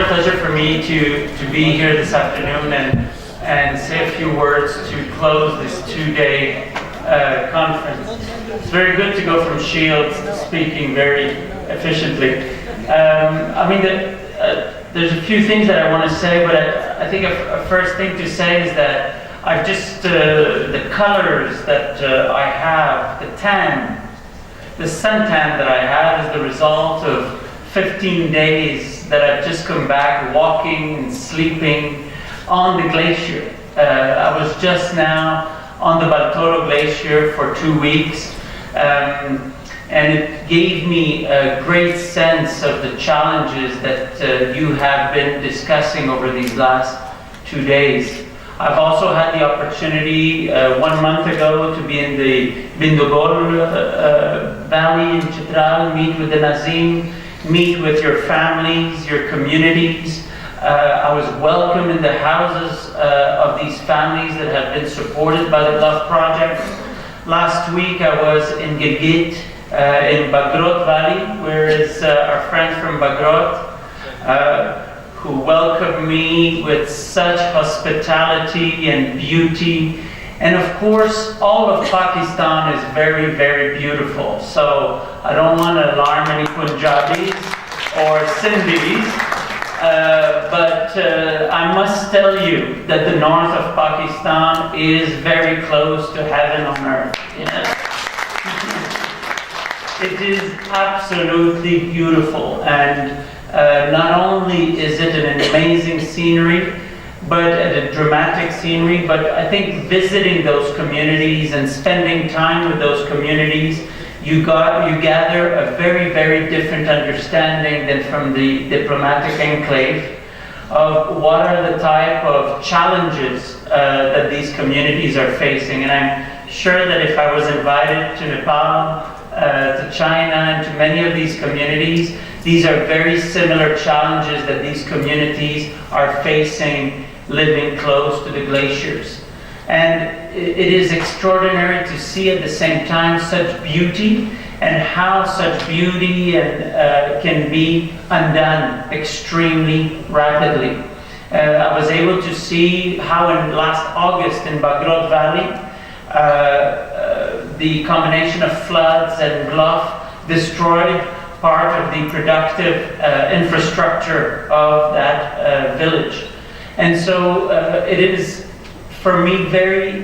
pleasure for me to be here this afternoon and say a few words to close this two-day conference. It's very good to go from Shields speaking very efficiently. There's a few things that I want to say, but I think a first thing to say is that I've just, the colors that I have, the tan, the suntan that I have is the result of 15 days that I've just come back walking and sleeping on the glacier. I was just now on the Baltoro Glacier for 2 weeks, and it gave me a great sense of the challenges that you have been discussing over these last 2 days. I've also had the opportunity 1 month ago to be in the Bindogol Valley in Chitral, meet with the Nazim, meet with your families, your communities. I was welcome in the houses of these families that have been supported by the GLOF project. Last week I was in Gigit, in Bagrot Valley, where is our friends from Bagrot, who welcomed me with such hospitality and beauty. And of course, all of Pakistan is very, very beautiful. So I don't want to alarm any Punjabis or Sindhis, but I must tell you that the north of Pakistan is very close to heaven on earth. Yes. It is absolutely beautiful, and not only is it an amazing scenery, but a dramatic scenery, but I think visiting those communities and spending time with those communities, you gather a very, very different understanding than from the diplomatic enclave of what are the type of challenges that these communities are facing. And I'm sure that if I was invited to Nepal, to China, and to many of these communities, these are very similar challenges that these communities are facing living close to the glaciers. And it is extraordinary to see at the same time such beauty, and how such beauty can be undone extremely rapidly. I was able to see how in last August in Bagrot Valley, the combination of floods and GLOF destroyed part of the productive infrastructure of that village. And so it is, for me, very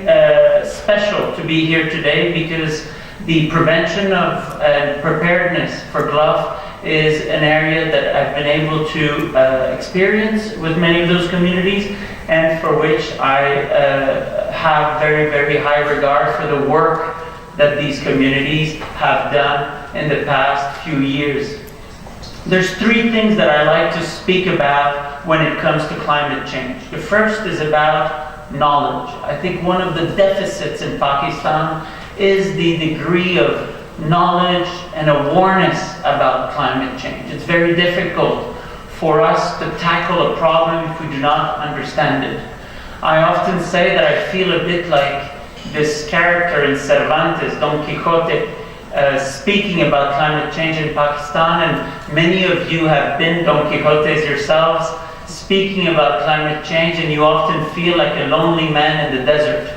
special to be here today, because the prevention of and preparedness for GLOF is an area that I've been able to experience with many of those communities, and for which I have very, very high regard for the work that these communities have done in the past few years. There's 3 things that I like to speak about when it comes to climate change. The first is about knowledge. I think one of the deficits in Pakistan is the degree of knowledge and awareness about climate change. It's very difficult for us to tackle a problem if we do not understand it. I often say that I feel a bit like this character in Cervantes, Don Quixote, speaking about climate change in Pakistan, and many of you have been Don Quixotes yourselves, speaking about climate change, and you often feel like a lonely man in the desert.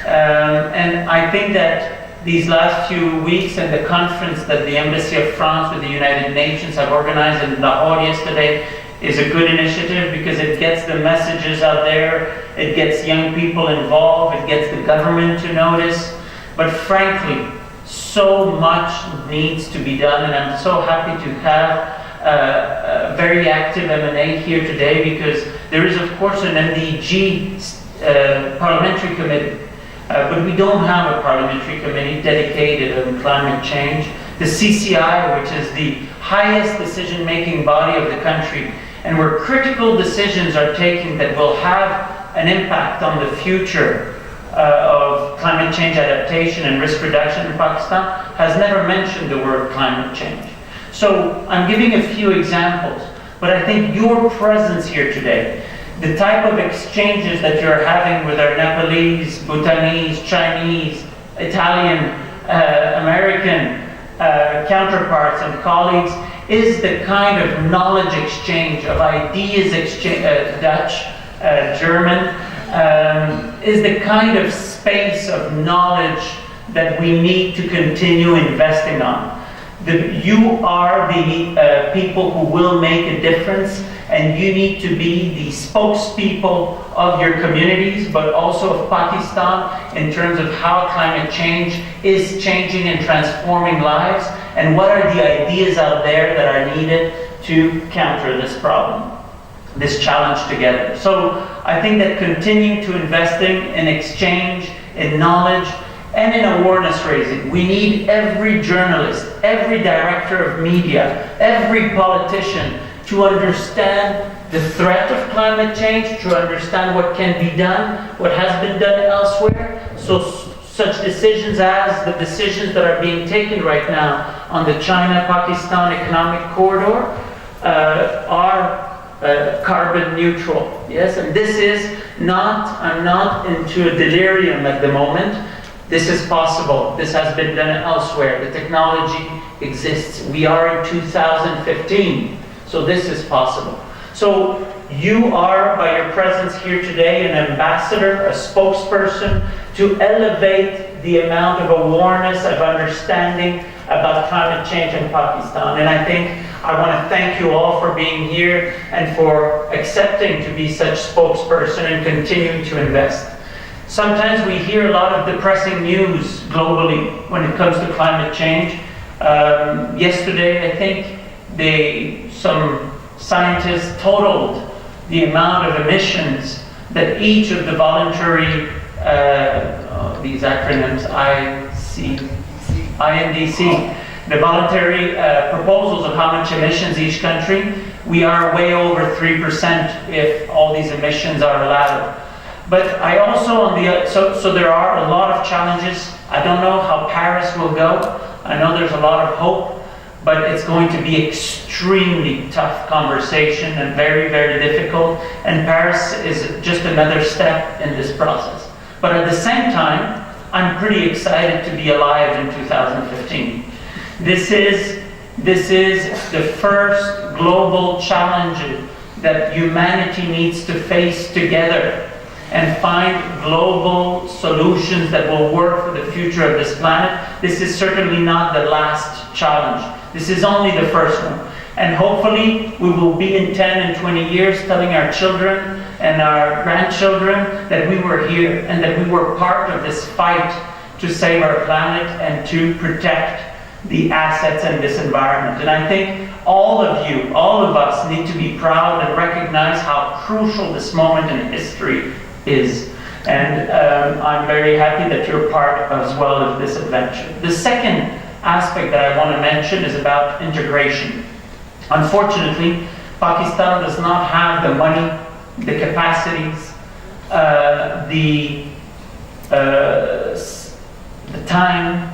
And I think that these last few weeks and the conference that the Embassy of France with the United Nations have organized in Lahore yesterday is a good initiative, because it gets the messages out there, it gets young people involved, it gets the government to notice. But frankly, so much needs to be done, and I'm so happy to have a very active M&A here today, because there is of course an MDG parliamentary committee, but we don't have a parliamentary committee dedicated on climate change. The CCI, which is the highest decision-making body of the country, and where critical decisions are taken that will have an impact on the future of climate change adaptation and risk reduction in Pakistan, has never mentioned the word climate change. So I'm giving a few examples, but I think your presence here today, the type of exchanges that you're having with our Nepalese, Bhutanese, Chinese, Italian, American counterparts and colleagues is the kind of knowledge exchange, of ideas exchange, Dutch, German, is the kind of space of knowledge that we need to continue investing on. You are the people who will make a difference, and you need to be the spokespeople of your communities, but also of Pakistan in terms of how climate change is changing and transforming lives, and what are the ideas out there that are needed to counter this problem, this challenge together. So I think that continuing to investing in exchange, in knowledge, and in awareness raising. We need every journalist, every director of media, every politician to understand the threat of climate change, to understand what can be done, what has been done elsewhere. So such decisions as the decisions that are being taken right now on the China-Pakistan economic corridor are carbon neutral. Yes, and this is not, I'm not into a delirium at the moment. This is possible. This has been done elsewhere. The technology exists. We are in 2015, so this is possible. So you are, by your presence here today, an ambassador, a spokesperson to elevate the amount of awareness, of understanding about climate change in Pakistan. And I think I want to thank you all for being here and for accepting to be such spokesperson and continuing to invest. Sometimes we hear a lot of depressing news globally when it comes to climate change. Yesterday, I think some scientists totaled the amount of emissions that each of the voluntary, these acronyms, INDC, the voluntary proposals of how much emissions each country, we are way over 3% if all these emissions are allowed. But I also, so there are a lot of challenges. I don't know how Paris will go. I know there's a lot of hope, but it's going to be extremely tough conversation and very, very difficult. And Paris is just another step in this process. But at the same time, I'm pretty excited to be alive in 2015. This is the first global challenge that humanity needs to face together and find global solutions that will work for the future of this planet. This is certainly not the last challenge. This is only the first one. And hopefully we will be in 10 and 20 years telling our children and our grandchildren that we were here and that we were part of this fight to save our planet and to protect the assets and this environment. And I think all of you, all of us, need to be proud and recognize how crucial this moment in history is. And I'm very happy that you're part as well of this adventure. The second aspect that I want to mention is about integration. Unfortunately, Pakistan does not have the money, the capacities, the time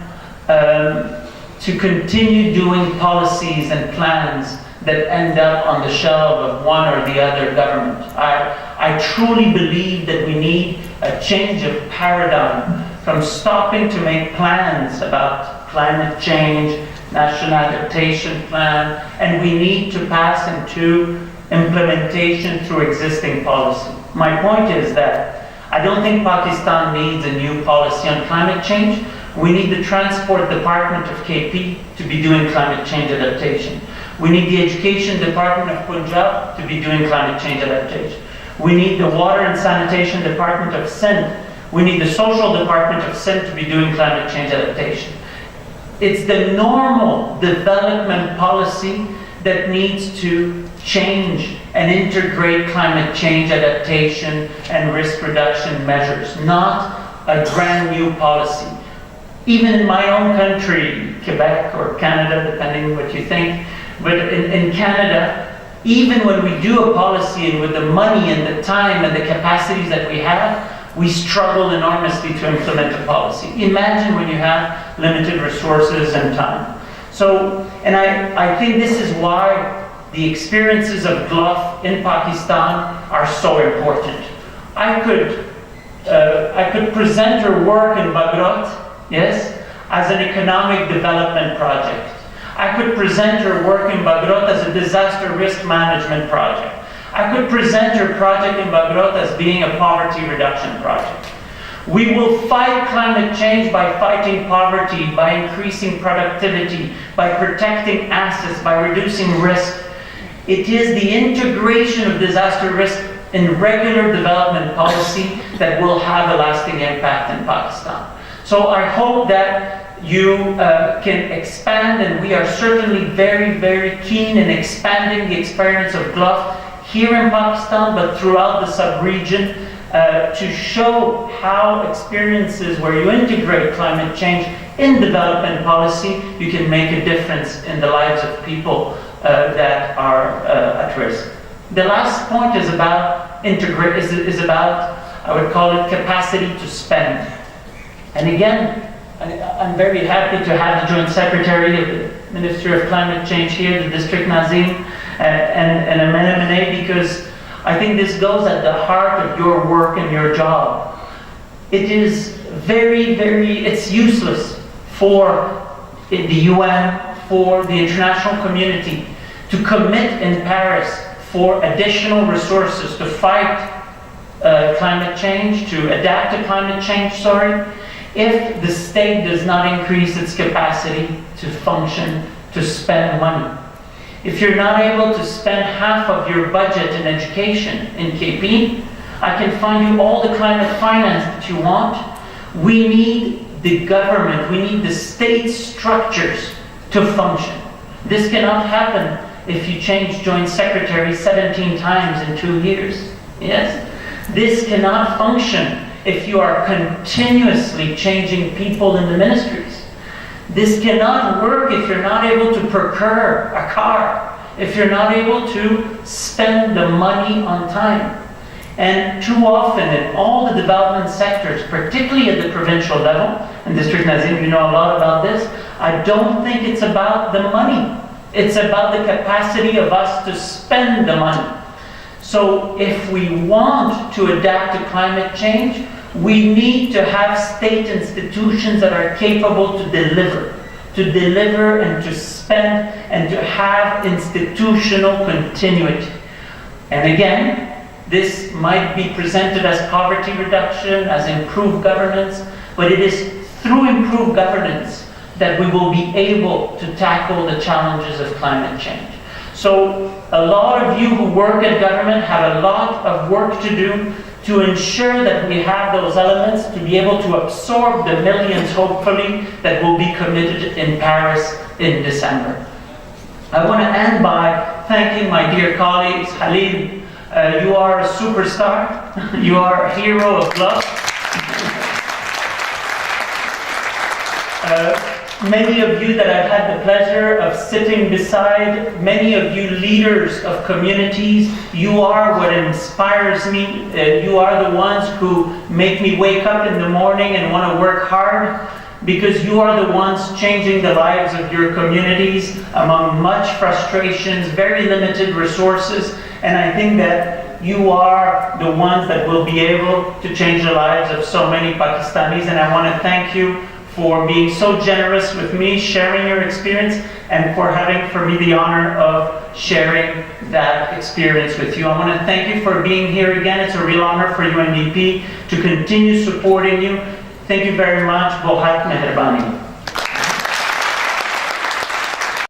to continue doing policies and plans that end up on the shelf of one or the other government. I truly believe that we need a change of paradigm from stopping to make plans about climate change, national adaptation plan, and we need to pass into implementation through existing policy. My point is that I don't think Pakistan needs a new policy on climate change. We need the Transport Department of KP to be doing climate change adaptation. We need the Education Department of Punjab to be doing climate change adaptation. We need the Water and Sanitation Department of Sindh. We need the Social Department of Sindh to be doing climate change adaptation. It's the normal development policy that needs to change and integrate climate change adaptation and risk reduction measures, not a brand new policy. Even in my own country, Quebec or Canada, depending on what you think, but in Canada, even when we do a policy and with the money and the time and the capacities that we have, we struggle enormously to implement a policy. Imagine when you have limited resources and time. So, and I think this is why the experiences of GLOF in Pakistan are so important. I could present her work in Bagrat, yes, as an economic development project. I could present her work in Bagrot as a disaster risk management project. I could present her project in Bagrot as being a poverty reduction project. We will fight climate change by fighting poverty, by increasing productivity, by protecting assets, by reducing risk. It is the integration of disaster risk in regular development policy that will have a lasting impact in Pakistan. So I hope that you can expand, and we are certainly very, very keen in expanding the experience of GLOF here in Pakistan, but throughout the sub-region, to show how experiences where you integrate climate change in development policy, you can make a difference in the lives of people that are at risk. The last point is about I would call it capacity to spend. And again, I'm very happy to have the Joint Secretary of the Ministry of Climate Change here, the District Nazim, and MNA, because I think this goes at the heart of your work and your job. It is very, it's useless for the UN, for the international community to commit in Paris for additional resources to fight climate change, to adapt to climate change, if the state does not increase its capacity to function, to spend money. If you're not able to spend half of your budget in education in KP, I can find you all the climate finance that you want. We need the government, we need the state structures to function. This cannot happen if you change Joint Secretary 17 times in 2 years. Yes? This cannot function if you are continuously changing people in the ministries. This cannot work if you're not able to procure a car, if you're not able to spend the money on time. And too often in all the development sectors, particularly at the provincial level, and District Nazim, you know a lot about this, I don't think it's about the money. It's about the capacity of us to spend the money. So if we want to adapt to climate change, we need to have state institutions that are capable to deliver and to spend and to have institutional continuity. And again, this might be presented as poverty reduction, as improved governance, but it is through improved governance that we will be able to tackle the challenges of climate change. So a lot of you who work at government have a lot of work to do to ensure that we have those elements to be able to absorb the millions, hopefully, that will be committed in Paris in December. I want to end by thanking my dear colleagues. Khalid, you are a superstar. You are a hero of GLOF. Many of you that I've had the pleasure of sitting beside, many of you leaders of communities, you are what inspires me. You are the ones who make me wake up in the morning and want to work hard, because you are the ones changing the lives of your communities among much frustrations, very limited resources, and I think that you are the ones that will be able to change the lives of so many Pakistanis, and I want to thank you for being so generous with me, sharing your experience, and for having for me the honor of sharing that experience with you. I want to thank you for being here again. It's a real honor for UNDP to continue supporting you. Thank you very much. Bahut meherbani.